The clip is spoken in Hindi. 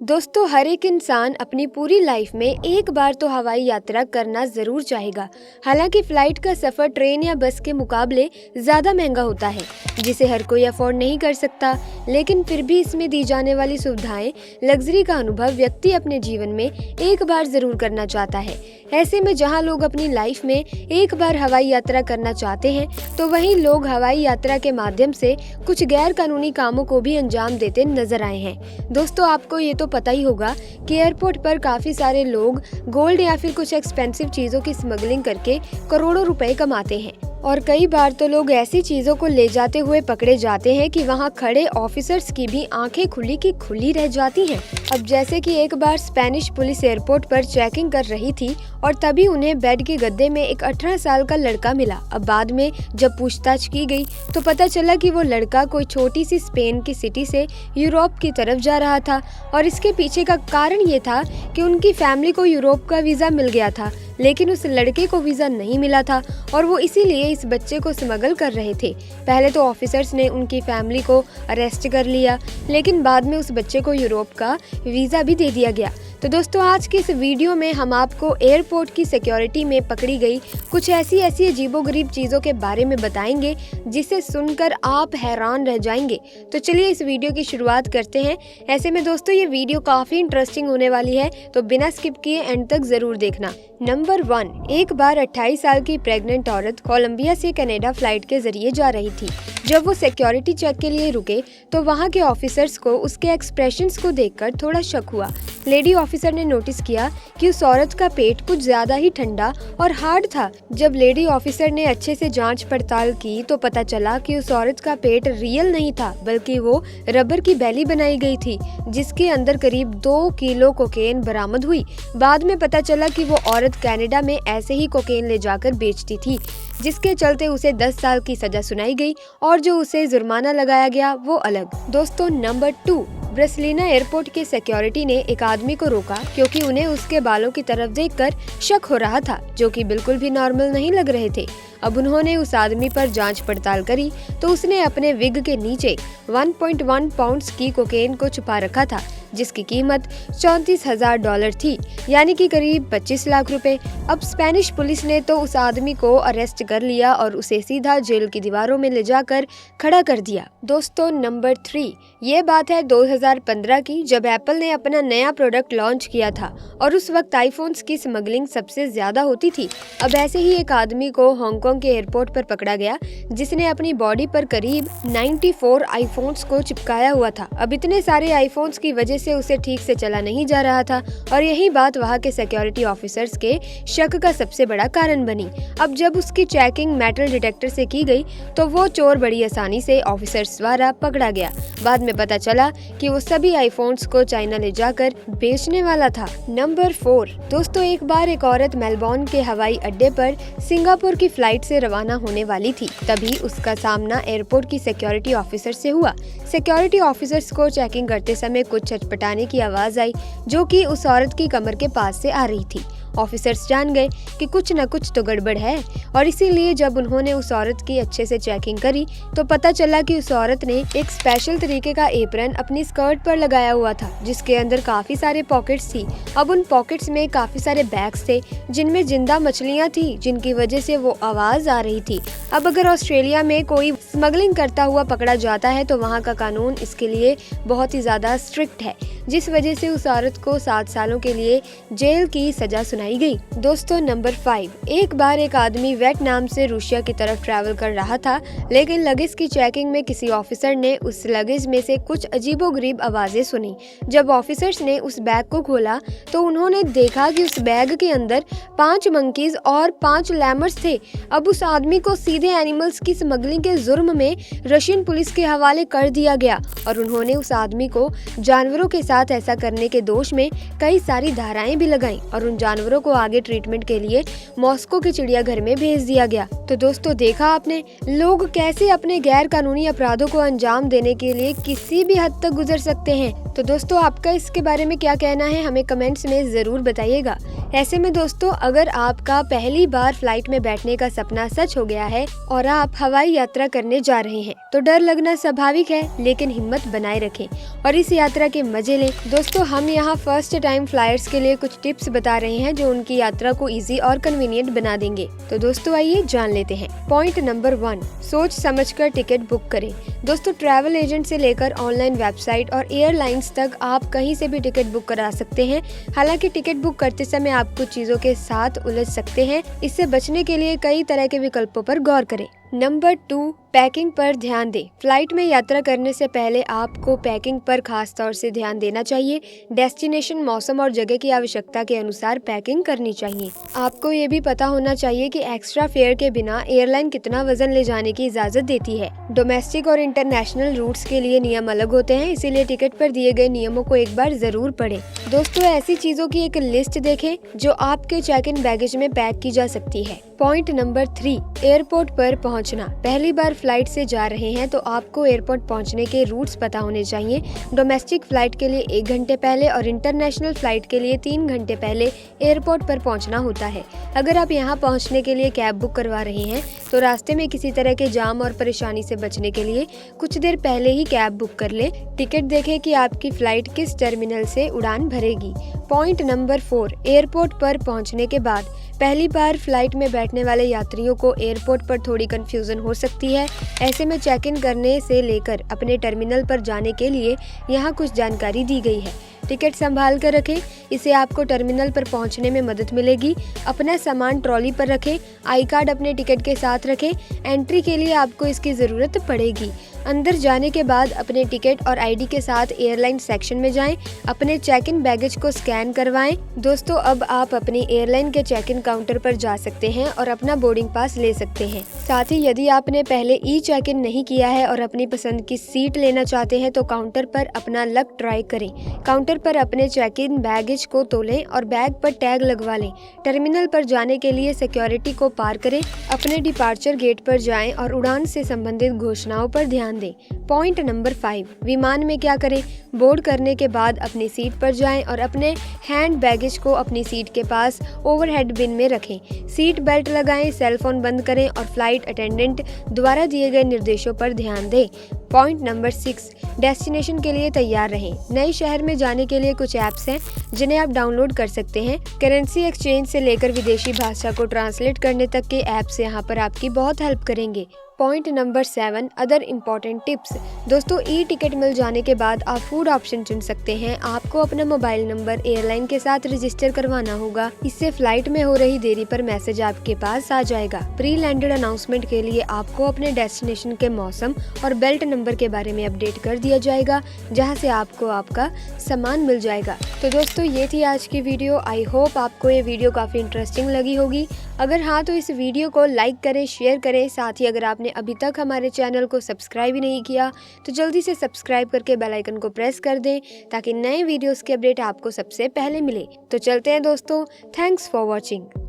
दोस्तों, हर एक इंसान अपनी पूरी लाइफ में एक बार तो हवाई यात्रा करना जरूर चाहेगा। हालांकि फ्लाइट का सफर ट्रेन या बस के मुकाबले ज्यादा महंगा होता है, जिसे हर कोई अफोर्ड नहीं कर सकता। लेकिन फिर भी इसमें दी जाने वाली सुविधाएं, लग्जरी का अनुभव व्यक्ति अपने जीवन में एक बार जरूर करना चाहता है। ऐसे में जहां लोग अपनी लाइफ में एक बार हवाई यात्रा करना चाहते हैं, तो वहीं लोग हवाई यात्रा के माध्यम से कुछ गैर कानूनी कामों को भी अंजाम देते नजर आए हैं। दोस्तों, आपको ये तो पता ही होगा कि एयरपोर्ट पर काफी सारे लोग गोल्ड या फिर कुछ एक्सपेंसिव चीजों की स्मगलिंग करके करोड़ों रुपए कमाते हैं। और कई बार तो लोग ऐसी चीजों को ले जाते हुए पकड़े जाते हैं कि वहां खड़े ऑफिसर्स की भी आंखें खुली की खुली रह जाती हैं। अब जैसे कि एक बार स्पेनिश पुलिस एयरपोर्ट पर चेकिंग कर रही थी और तभी उन्हें बेड के गद्दे में एक 18 साल का लड़का मिला। अब बाद में जब पूछताछ की गई तो पता चला कि वो लड़का कोई छोटी सी स्पेन की सिटी से यूरोप की तरफ जा रहा था और इसके पीछे का कारण ये था कि उनकी फैमिली को यूरोप का वीजा मिल गया था, लेकिन उस लड़के को वीजा नहीं मिला था और वो इसीलिए इस बच्चे को स्मगल कर रहे थे। पहले तो ऑफिसर्स ने उनकी फैमिली को अरेस्ट कर लिया, लेकिन बाद में उस बच्चे को यूरोप का वीजा भी दे दिया गया। तो दोस्तों, आज के इस वीडियो में हम आपको एयरपोर्ट की सिक्योरिटी में पकड़ी गई कुछ ऐसी अजीबोगरीब चीजों के बारे में बताएंगे जिसे सुनकर आप हैरान रह जाएंगे। तो चलिए इस वीडियो की शुरुआत करते हैं। ऐसे में दोस्तों, ये वीडियो काफी इंटरेस्टिंग होने वाली है, तो बिना स्किप किए एंड तक जरूर देखना। नंबर 1, एक बार 28 साल की प्रेग्नेंट औरत कोलंबिया से कनाडा फ्लाइट के जरिए जा रही थी। जब वो सिक्योरिटी चेक के लिए रुके तो वहाँ के ऑफिसर्स को उसके एक्सप्रेशंस को देखकर थोड़ा शक हुआ। लेडी ऑफिसर ने नोटिस किया कि उस औरत का पेट कुछ ज्यादा ही ठंडा और हार्ड था। जब लेडी ऑफिसर ने अच्छे से जांच पड़ताल की तो पता चला कि उस औरत का पेट रियल नहीं था, बल्कि वो रबर की बैली बनाई गई थी, जिसके अंदर करीब 2 किलो कोकेन बरामद हुई। बाद में पता चला कि वो औरत कनाडा में ऐसे ही कोकेन ले जाकर बेचती थी, जिसके चलते उसे 10 साल की सजा सुनाई गई और जो उसे जुर्माना लगाया गया वो अलग। दोस्तों, नंबर 2, ब्रसलीना एयरपोर्ट के सिक्योरिटी ने एक आदमी को रोका क्योंकि उन्हें उसके बालों की तरफ देखकर शक हो रहा था, जो कि बिल्कुल भी नॉर्मल नहीं लग रहे थे। अब उन्होंने उस आदमी पर जांच पड़ताल करी तो उसने अपने विग के नीचे 1.1 पाउंड्स की कोकेन को छुपा रखा था, जिसकी कीमत $34,000 थी, यानी कि करीब 25 लाख रुपए। अब स्पेनिश पुलिस ने तो उस आदमी को अरेस्ट कर लिया और उसे सीधा जेल की दीवारों में ले जाकर खड़ा कर दिया। दोस्तों, नंबर 3, ये बात है 2015 की, जब एप्पल ने अपना नया प्रोडक्ट लॉन्च किया था और उस वक्त आईफोन्स की स्मगलिंग सबसे ज्यादा होती थी। अब ऐसे ही एक आदमी को हांगकांग के एयरपोर्ट पर पकड़ा गया, जिसने अपनी बॉडी पर करीब 94 आईफोन्स को चिपकाया हुआ था। अब इतने सारे आईफोन्स की वजह से उसे ठीक से चला नहीं जा रहा था और यही बात वहाँ के सिक्योरिटी ऑफिसर्स के शक का सबसे बड़ा कारण बनी। अब जब उसकी चेकिंग मेटल डिटेक्टर से की गई तो वो चोर बड़ी आसानी से ऑफिसर्स द्वारा पकड़ा गया। बाद में पता चला कि वो सभी आईफोन्स को चाइना ले जाकर बेचने वाला था। नंबर 4, दोस्तों, एक बार एक औरत मेलबोर्न के हवाई अड्डे पर सिंगापुर की फ्लाइट से रवाना होने वाली थी। तभी उसका सामना एयरपोर्ट की सिक्योरिटी ऑफिसर से हुआ। सिक्योरिटी ऑफिसर्स को चेकिंग करते समय कुछ चटपटाने की आवाज आई, जो कि उस औरत की कमर के पास से आ रही थी। ऑफिसर्स जान गए कि कुछ न कुछ तो गड़बड़ है और इसीलिए जब उन्होंने उस औरत की अच्छे से चेकिंग करी तो पता चला कि उस औरत ने एक स्पेशल तरीके का एप्रन अपनी स्कर्ट पर लगाया हुआ था, जिसके अंदर काफी सारे पॉकेट्स थी। अब उन पॉकेट्स में काफी सारे बैग्स थे जिनमें जिंदा मछलियां थी, जिनकी वजह से वो आवाज आ रही थी। अब अगर ऑस्ट्रेलिया में कोई स्मगलिंग करता हुआ पकड़ा जाता है तो वहाँ का कानून इसके लिए बहुत ही ज्यादा स्ट्रिक्ट है, जिस वजह से उस औरत को 7 सालों के लिए जेल की सजा सुनाई गई। दोस्तों, नंबर 5, एक बार एक आदमी वियतनाम से रूसिया की तरफ ट्रैवल कर रहा था, लेकिन लगेज की चेकिंग में किसी ऑफिसर ने उस लगेज में से कुछ अजीबोगरीब आवाजें सुनी। जब ऑफिसर्स ने उस बैग को खोला तो उन्होंने देखा कि उस बैग के अंदर 5 मंकीज और 5 लैमर्स थे। अब उस आदमी को सीधे एनिमल्स की स्मगलिंग के जुर्म में रशियन पुलिस के हवाले कर दिया गया और उन्होंने उस आदमी को जानवरों के साथ ऐसा करने के दोष में कई सारी धाराएं भी लगाई और उन जानवरों को आगे ट्रीटमेंट के लिए मॉस्को के चिड़ियाघर में भेज दिया गया। तो दोस्तों, देखा आपने लोग कैसे अपने गैर कानूनी अपराधों को अंजाम देने के लिए किसी भी हद तक गुजर सकते हैं। तो दोस्तों, आपका इसके बारे में क्या कहना है, हमें कमेंट्स में जरूर बताइएगा। ऐसे में दोस्तों, अगर आपका पहली बार फ्लाइट में बैठने का सपना सच हो गया है और आप हवाई यात्रा करने जा रहे हैं, तो डर लगना स्वाभाविक है, लेकिन हिम्मत बनाए रखें और इस यात्रा के मजे लें। दोस्तों, हम यहाँ फर्स्ट टाइम फ्लायर्स के लिए कुछ टिप्स बता रहे हैं जो उनकी यात्रा को इजी और कन्वीनियंट बना देंगे। तो दोस्तों आइए जान लेते हैं। पॉइंट नंबर 1, सोच समझकर टिकट बुक करें। दोस्तों, ट्रैवल एजेंट से लेकर ऑनलाइन वेबसाइट और एयरलाइंस तक आप कहीं से भी टिकट बुक करा सकते हैं। हालांकि टिकट बुक करते समय आप कुछ चीजों के साथ उलझ सकते हैं। इससे बचने के लिए कई तरह के विकल्पों पर गौर करें। नंबर 2, पैकिंग पर ध्यान दें। फ्लाइट में यात्रा करने से पहले आपको पैकिंग पर खास तौर से ध्यान देना चाहिए। डेस्टिनेशन, मौसम और जगह की आवश्यकता के अनुसार पैकिंग करनी चाहिए। आपको ये भी पता होना चाहिए कि एक्स्ट्रा फेयर के बिना एयरलाइन कितना वजन ले जाने की इजाजत देती है। डोमेस्टिक और इंटरनेशनल रूट्स के लिए नियम अलग होते हैं, इसीलिए टिकट पर दिए गए नियमों को एक बार जरूर पढ़ें। दोस्तों, ऐसी चीजों की एक लिस्ट देखें जो आपके चेक इन बैगेज में पैक की जा सकती है। पॉइंट नंबर 3, एयरपोर्ट पर पहुंचना। पहली बार फ्लाइट से जा रहे हैं तो आपको एयरपोर्ट पहुंचने के रूट्स पता होने चाहिए। डोमेस्टिक फ्लाइट के लिए 1 घंटे पहले और इंटरनेशनल फ्लाइट के लिए 3 घंटे पहले एयरपोर्ट पर पहुंचना होता है। अगर आप यहां पहुंचने के लिए कैब बुक करवा रहे हैं तो रास्ते में किसी तरह के जाम और परेशानी से बचने के लिए कुछ देर पहले ही कैब बुक कर लें। टिकट देखें कि आपकी फ्लाइट किस टर्मिनल से उड़ान भरेगी। पॉइंट नंबर 4, एयरपोर्ट पर पहुंचने के बाद पहली बार फ्लाइट में बैठने वाले यात्रियों को एयरपोर्ट पर थोड़ी कंफ्यूजन हो सकती है। ऐसे में चेक इन करने से लेकर अपने टर्मिनल पर जाने के लिए यहाँ कुछ जानकारी दी गई है। टिकट संभाल कर रखें, इससे आपको टर्मिनल पर पहुंचने में मदद मिलेगी। अपना सामान ट्रॉली पर रखें। आई कार्ड अपने टिकट के साथ रखें। एंट्री के लिए आपको इसकी ज़रूरत पड़ेगी। अंदर जाने के बाद अपने टिकट और आईडी के साथ एयरलाइन सेक्शन में जाएं। अपने चेक इन बैगेज को स्कैन करवाएं। दोस्तों, अब आप अपनी एयरलाइन के चेक इन काउंटर पर जा सकते हैं और अपना बोर्डिंग पास ले सकते हैं। साथ ही यदि आपने पहले ई चेक इन नहीं किया है और अपनी पसंद की सीट लेना चाहते हैं तो काउंटर पर अपना लक ट्राई करें। काउंटर पर अपने चेक इन बैगेज को तोलें और बैग पर टैग लगवा लें। टर्मिनल पर जाने के लिए सिक्योरिटी को पार करें। अपने डिपार्चर गेट पर जाएं और उड़ान से संबंधित घोषणाओं पर ध्यान दें। पॉइंट नंबर 5, विमान में क्या करें। बोर्ड करने के बाद अपनी सीट पर जाएं और अपने हैंड बैगेज को अपनी सीट के पास ओवरहेड बिन में रखें। सीट बेल्ट लगाएं, सेल फोन बंद करें और फ्लाइट अटेंडेंट द्वारा दिए गए निर्देशों पर ध्यान दें। पॉइंट नंबर 6, डेस्टिनेशन के लिए तैयार रहें। नए शहर में जाने के लिए कुछ ऐप्स हैं जिन्हें आप डाउनलोड कर सकते हैं। करेंसी एक्सचेंज से लेकर विदेशी भाषा को ट्रांसलेट करने तक के ऐप्स यहाँ पर आपकी बहुत हेल्प करेंगे। Point number 7, other important tips. दोस्तों, ई टिकट मिल जाने के बाद आप फूड ऑप्शन चुन सकते हैं। आपको अपना मोबाइल नंबर एयरलाइन के साथ रजिस्टर करवाना होगा। इससे फ्लाइट में हो रही देरी पर मैसेज आपके पास आ जाएगा। प्री लैंडेड अनाउंसमेंट के लिए आपको अपने डेस्टिनेशन के मौसम और बेल्ट नंबर के बारे में अपडेट कर दिया जाएगा, जहां से आपको आपका सामान मिल जाएगा। तो दोस्तों, ये थी आज की वीडियो। आई होप आपको ये वीडियो काफ़ी इंटरेस्टिंग लगी होगी। अगर हाँ तो इस वीडियो को लाइक करें, शेयर करें। साथ ही अगर आपने अभी तक हमारे चैनल को सब्सक्राइब ही नहीं किया तो जल्दी से सब्सक्राइब करके बेल आइकन को प्रेस कर दें ताकि नए वीडियोस की अपडेट आपको सबसे पहले मिले। तो चलते हैं दोस्तों, थैंक्स फॉर वॉचिंग।